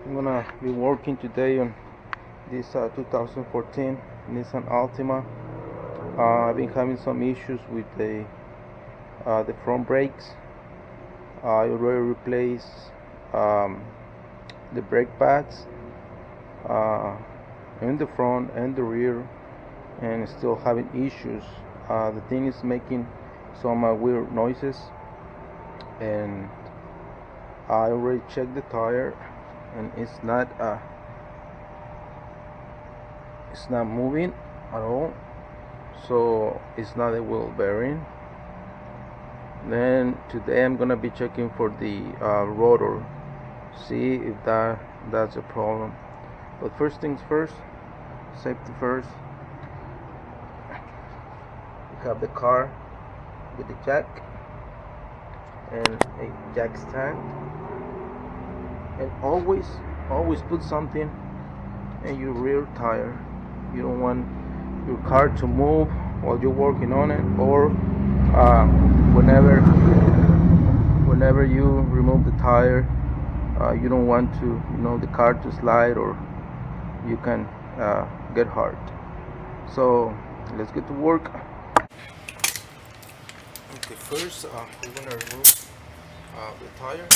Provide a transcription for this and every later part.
I'm gonna be working today on this 2014 Nissan Altima. I've been having some issues with the front brakes. I already replaced um, the brake pads in the front and the rear, and still having issues. The thing is making some weird noises, and I already checked the tire, and it's not moving at all. So it's not a wheel bearing. Then today I'm gonna be checking for the rotor, see if that's a problem. But first things first, safety first. We have the car with the jack and a jack stand, and always put something in your rear tire. You don't want your car to move while you're working on it, or whenever you remove the tire, you don't want to the car to slide, or you can get hurt. So let's get to work. Okay, first we're gonna remove the tire.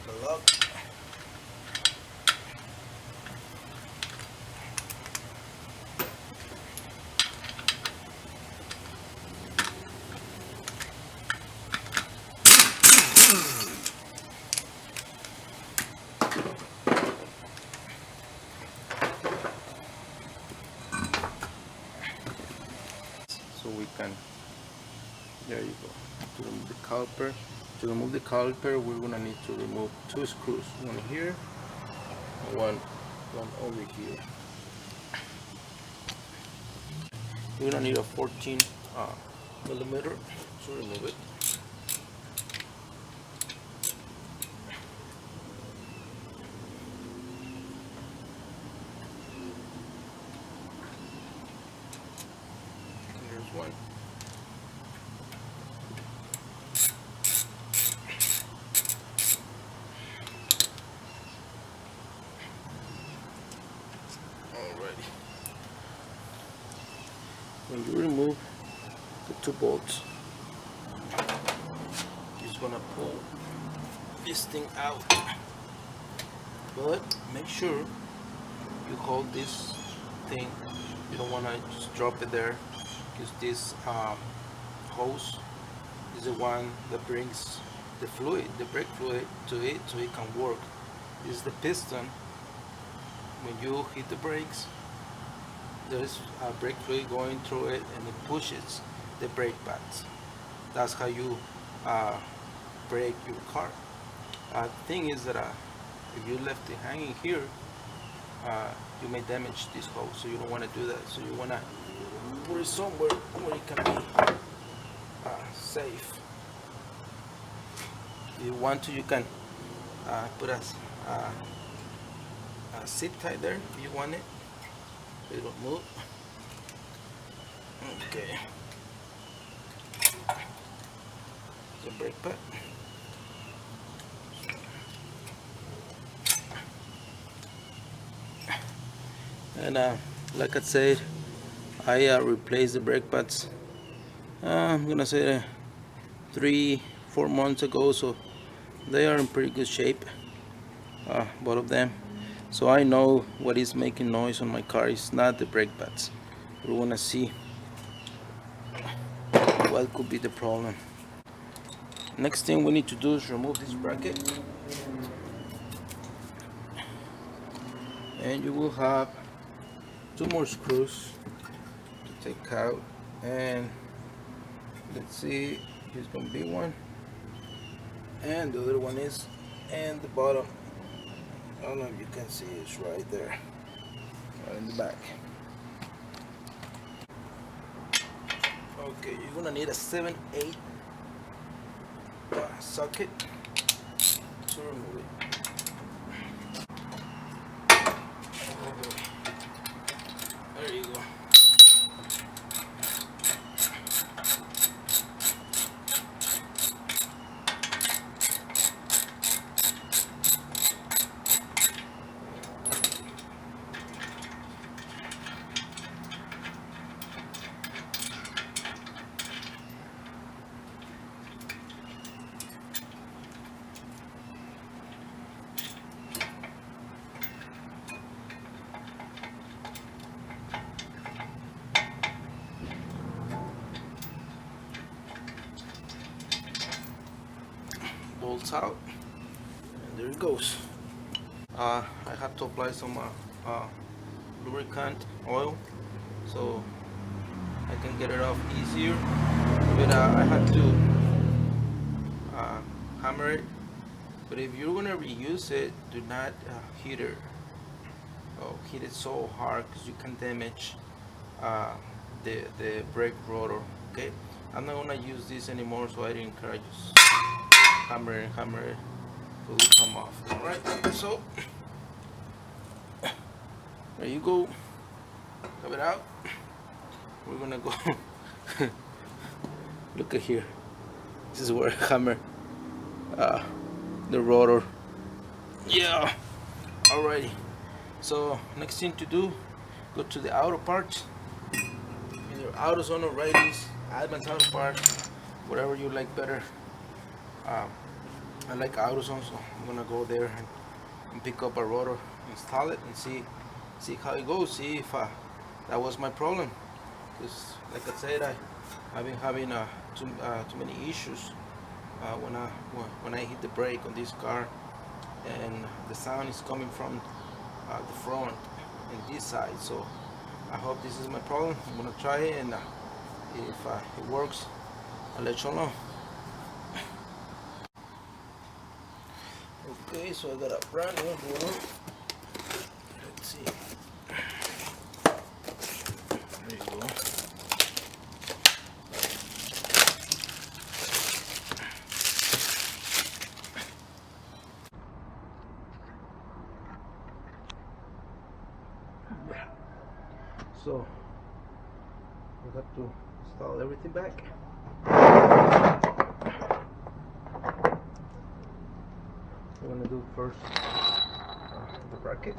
The lock. So we can, there you go. To remove the caliper, we're gonna need to remove two screws, one here and one over here. We're gonna need a 14 millimeter to remove it. Here's one. Alrighty. When you remove the two bolts, you're just gonna pull this thing out, but make sure you hold this thing. You don't want to just drop it there, because this hose is the one that brings the brake fluid to it, so it can work. This is the piston. When you hit the brakes, there's brake fluid going through it, and it pushes the brake pads. That's how you brake your car. The thing is that if you left it hanging here, you may damage this hose, so you don't want to do that. So you want to put it somewhere where it can be safe. If you want to, you can put a zip tie there if you want it. It don't move. Okay. The brake pad. And like I said, I replaced the brake pads. I'm gonna say 3-4 months ago, so they are in pretty good shape, both of them. So I know what is making noise on my car. It's not the brake pads. We want to see what could be the problem. Next thing we need to do is remove this bracket, and you will have two more screws to take out. And let's see, here's gonna be one, and the other one is in the bottom. I don't know if you can see, it's right there, right in the back. Okay, you're gonna need a 7/8 socket to remove it. There you go. bolts out, and there it goes. I have to apply some lubricant oil so I can get it off easier, but I had to hammer it. But if you're gonna reuse it, do not heat it. Hit it so hard because you can damage the brake rotor. Okay, I'm not gonna use this anymore, so I didn't care. I just hammer it, it will come off. All right, so there you go. Have it out. We're gonna go. Look at here. This is where I hammer the rotor. Yeah. Alrighty. So next thing to do, go to the auto parts. Either AutoZone or Righties, Advanced Auto Parts, whatever you like better. I like AutoZone, so I'm gonna go there and pick up a rotor, install it, and see how it goes. See if that was my problem. Because like I said, I've been having too many issues when I hit the brake on this car, and the sound is coming from the front and this side. So I hope this is my problem. I'm gonna try it, and if it works, I'll let you know. Okay, so I got a brand new rotor. Let's see. There you go. So we have to install everything back. We're gonna do first the bracket.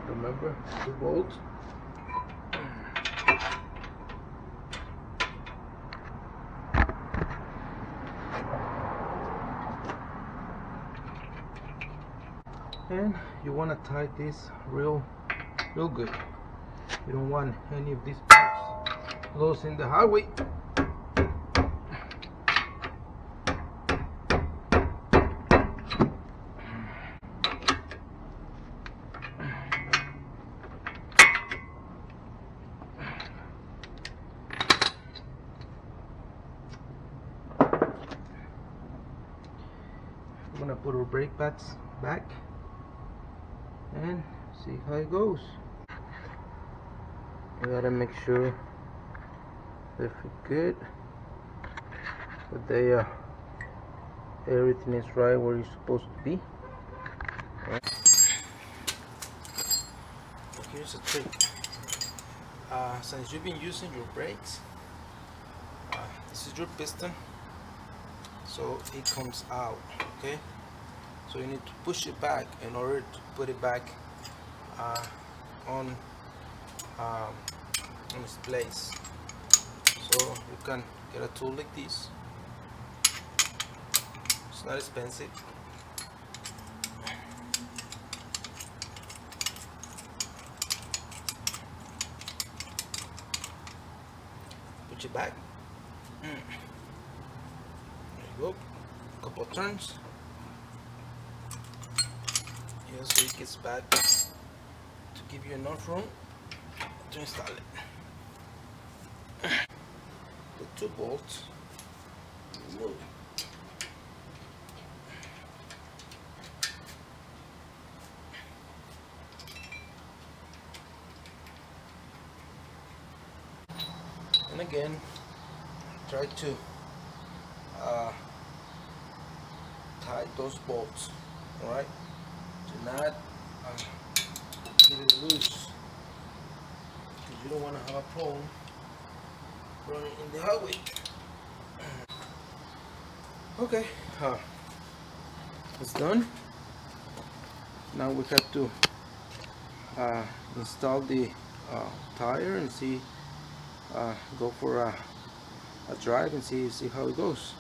Remember the bolt. And you want to tie this real good. You don't want any of these parts loose in the highway. I'm gonna put our brake pads back and see how it goes. We gotta make sure they fit good, that they everything is right where it's supposed to be. Right. So here's a trick. Since you've been using your brakes, this is your piston, so it comes out. Okay, so you need to push it back in order to put it back on its place. So you can get a tool like this. It's not expensive. Put it back. There you go. A couple of turns. Yeah, so it gets back to give you enough room to install it. The two bolts. Remove. And again, try to tie those bolts. All right. Do not get it loose, because you don't want to have a problem running in the highway. Okay, it's done. Now we have to install the tire and see, go for a drive and see how it goes.